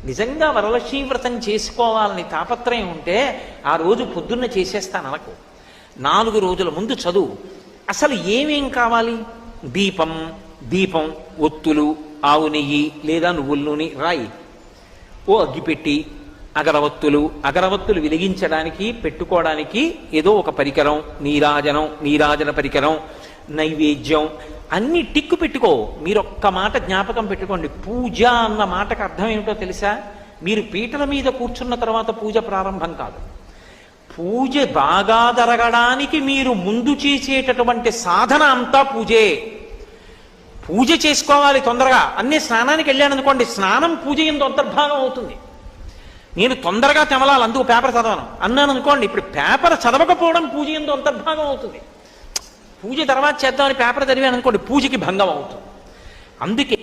నిజంగా వరలక్ష్మీ వ్రతం చేసుకోవాలని తాపత్రయం ఉంటే ఆ రోజు పొద్దున్న చేసేస్తాను అనకు. 4 రోజుల ముందు చదువు. అసలు ఏమేం కావాలి? దీపం, ఒత్తులు, ఆవు నెయ్యి లేదా నువ్వుల నూనె రాయి. ఓ అగ్గిపెట్టి, అగరవత్తులు వెలిగించడానికి పెట్టుకోవడానికి ఏదో ఒక పరికరం, నీరాజన పరికరం, నైవేద్యం అన్ని టిక్కు పెట్టుకో. మీరు ఒక్క మాట జ్ఞాపకం పెట్టుకోండి, పూజ అన్న మాటకు అర్థం ఏమిటో తెలుసా? మీరు పీటల మీద కూర్చున్న తర్వాత పూజ ప్రారంభం కాదు. పూజ బాగా జరగడానికి మీరు ముందు చేసేటటువంటి సాధన అంతా పూజే. పూజ చేసుకోవాలి తొందరగా. అన్నీ స్నానానికి వెళ్ళాను అనుకోండి, స్నానం పూజ ఎందు అంతర్భాగం అవుతుంది. నేను తొందరగా తెమలాలి, అందుకు పేపర్ చదవను అన్నాను అనుకోండి, ఇప్పుడు పేపర్ చదవకపోవడం పూజ ఎందు అంతర్భాగం అవుతుంది. పూజ తర్వాత చేద్దామని పేపర్ చదివాను అనుకోండి, పూజకి భంగం అవుతుంది. అందుకే